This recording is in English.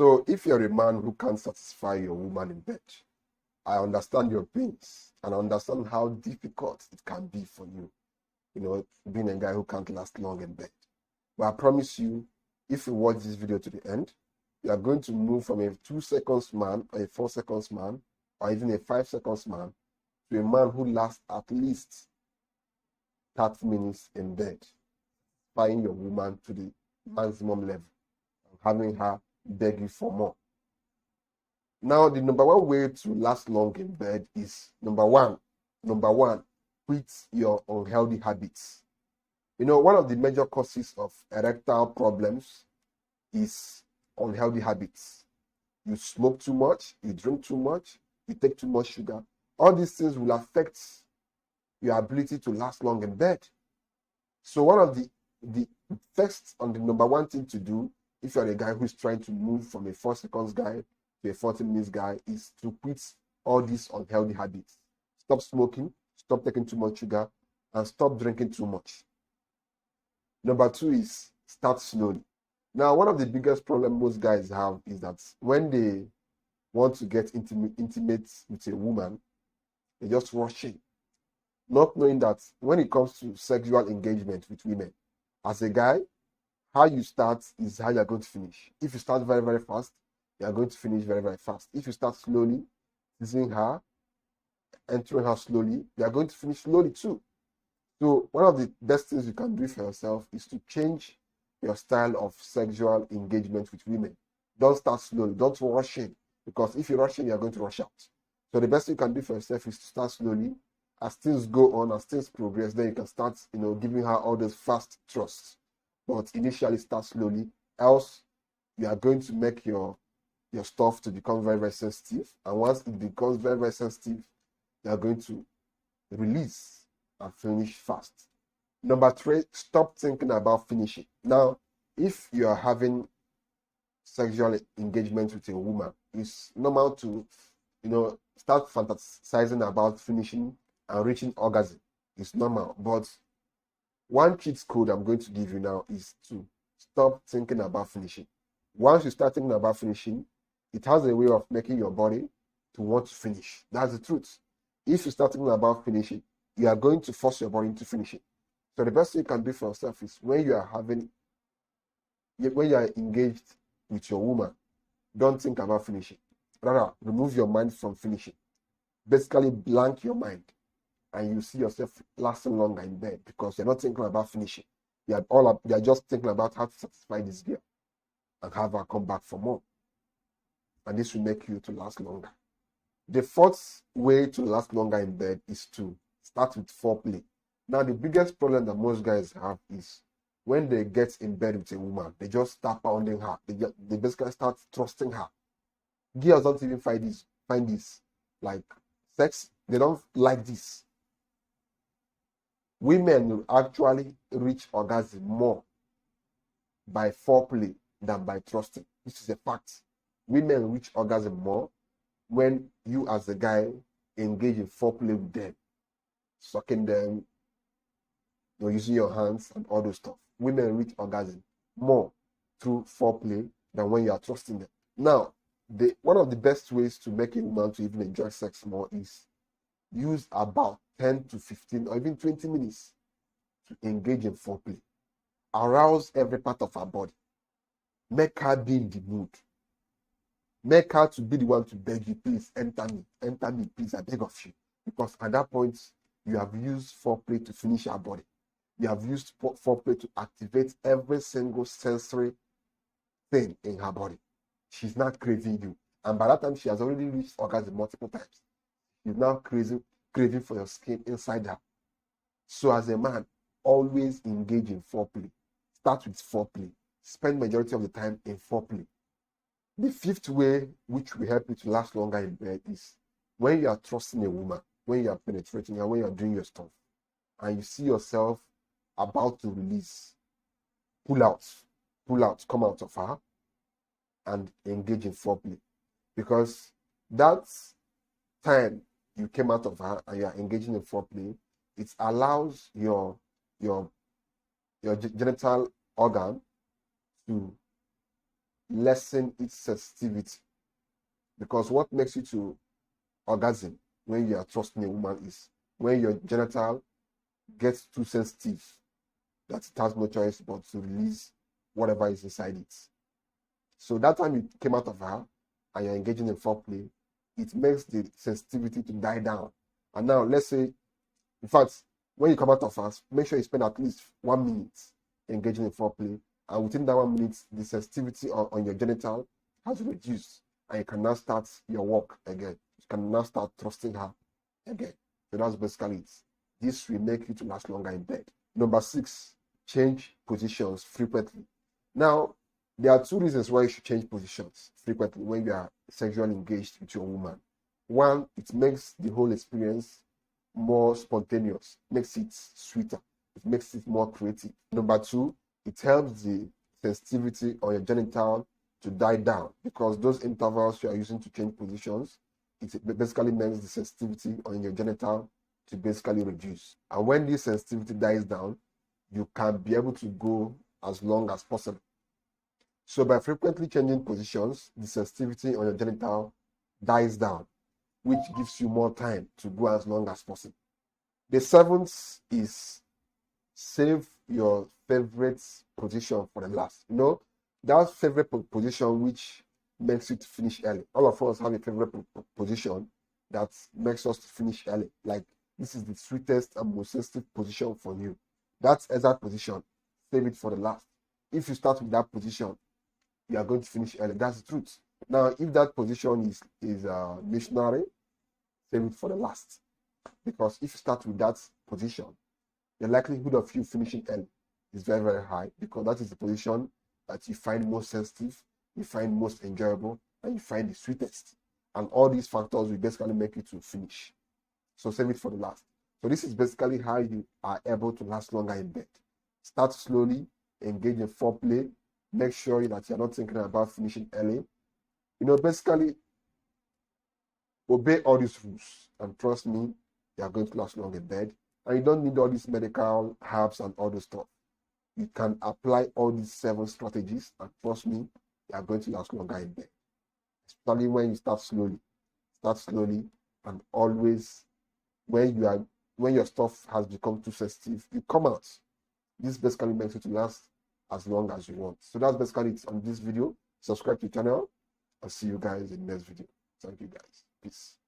So if you're a man who can't satisfy your woman in bed, I understand your pains and I understand how difficult it can be for you, being a guy who can't last long in bed. But I promise you, if you watch this video to the end, you are going to move from a 2 seconds man or a 4 seconds man or even a 5 seconds man to a man who lasts at least 30 minutes in bed, satisfying your woman to the maximum level, having her beg you for more. Now, the number one way to last long in bed is number one, quit your unhealthy habits. One of the major causes of erectile problems is unhealthy habits. You smoke too much, you drink too much, you take too much sugar. All these things will affect your ability to last long in bed. So one of the first and the number one thing to do if you're a guy who's trying to move from a 4 seconds guy to a 40 minutes guy is to quit all these unhealthy habits. Stop smoking, stop taking too much sugar, and stop drinking too much. Number two is start slowly. Now, one of the biggest problems most guys have is that when they want to get intimate with a woman, they just rush in, not knowing that when it comes to sexual engagement with women, as a guy, how you start is how you're going to finish. If you start very, very fast, you're going to finish very, very fast. If you start slowly, teasing her, entering her slowly, you're going to finish slowly too. So one of the best things you can do for yourself is to change your style of sexual engagement with women. Don't start slowly. Don't rush in, because if you rush in, you're going to rush out. So the best thing you can do for yourself is to start slowly. As things go on, as things progress, then you can start, giving her all those fast thrusts. But initially start slowly, else you are going to make your stuff to become very, very sensitive. And once it becomes very, very sensitive, you are going to release and finish fast. Number three, stop thinking about finishing. Now, if you are having sexual engagement with a woman, it's normal to, start fantasizing about finishing and reaching orgasm. It's normal. But one cheat code I'm going to give you now is to stop thinking about finishing. Once you start thinking about finishing, it has a way of making your body to want to finish. That's the truth. If you start thinking about finishing, you are going to force your body into finishing. So the best thing you can do for yourself is when you are engaged with your woman, don't think about finishing. Rather, remove your mind from finishing. Basically, blank your mind, and you see yourself lasting longer in bed because you're not thinking about finishing. You're just thinking about how to satisfy this girl and have her come back for more. And this will make you to last longer. The fourth way to last longer in bed is to start with foreplay. Now, the biggest problem that most guys have is when they get in bed with a woman, they just start pounding her. They basically start trusting her. Girls don't even find this like sex. They don't like this. Women will actually reach orgasm more by foreplay than by trusting. This is a fact. Women reach orgasm more when you as a guy engage in foreplay with them, sucking them, using your hands and all those stuff. Women reach orgasm more through foreplay than when you are trusting them. Now, one of the best ways to make a woman to even enjoy sex more is use about 10 to 15 or even 20 minutes to engage in foreplay. Arouse every part of her body. Make her be in the mood. Make her to be the one to beg you, please enter me, please, I beg of you. Because at that point, you have used foreplay to finish her body. You have used foreplay to activate every single sensory thing in her body. She's not craving you. And by that time, she has already reached orgasm multiple times. She's now craving for your skin inside her. So as a man, always engage in foreplay. Start with foreplay. Spend majority of the time in foreplay. The fifth way, which will help you to last longer in bed, is when you are trusting a woman, when you are penetrating her, when you are doing your stuff, and you see yourself about to release, pull out, come out of her, and engage in foreplay. Because that time you came out of her and you are engaging in foreplay, it allows your genital organ to lessen its sensitivity. Because what makes you to orgasm when you are trusting a woman is when your genital gets too sensitive that it has no choice but to release whatever is inside it. So that time you came out of her and you're engaging in foreplay, it makes the sensitivity to die down. And now let's say, in fact, when you come out of her, make sure you spend at least 1 minute engaging in foreplay, and within that 1 minute, the sensitivity on your genital has reduced, and you can now start your work again. You can now start trusting her again. So that's basically it. This will make you to last longer in bed. Number 6, change positions frequently. Now, there are 2 reasons why you should change positions frequently when you are sexually engaged with your woman. 1, it makes the whole experience more spontaneous, makes it sweeter, it makes it more creative. Number 2, it helps the sensitivity on your genital to die down, because those intervals you are using to change positions, it basically makes the sensitivity on your genital to basically reduce. And when this sensitivity dies down, you can be able to go as long as possible. So by frequently changing positions, the sensitivity on your genital dies down, which gives you more time to go as long as possible. The 7th is save your favorite position for the last. You know, that favorite position which makes you to finish early. All of us have a favorite position that makes us to finish early. Like, this is the sweetest and most sensitive position for you. That exact position, save it for the last. If you start with that position, you are going to finish early. That's the truth. Now, if that position is missionary, save it for the last. Because if you start with that position, the likelihood of you finishing early is very, very high, because that is the position that you find most sensitive, you find most enjoyable, and you find the sweetest. And all these factors will basically make you to finish. So save it for the last. So this is basically how you are able to last longer in bed. Start slowly, engage in foreplay, make sure that you're not thinking about finishing early. You know, basically, obey all these rules, and trust me, you are going to last long in bed. And you don't need all these medical herbs and all this stuff. You can apply all these 7 strategies, and trust me, you are going to last longer in bed. Especially when you start slowly. Start slowly, and always when your stuff has become too sensitive, you come out. This basically makes you to last as long as you want. So that's basically it on this video. Subscribe to the channel. I'll see you guys in the next video. Thank you guys. Peace.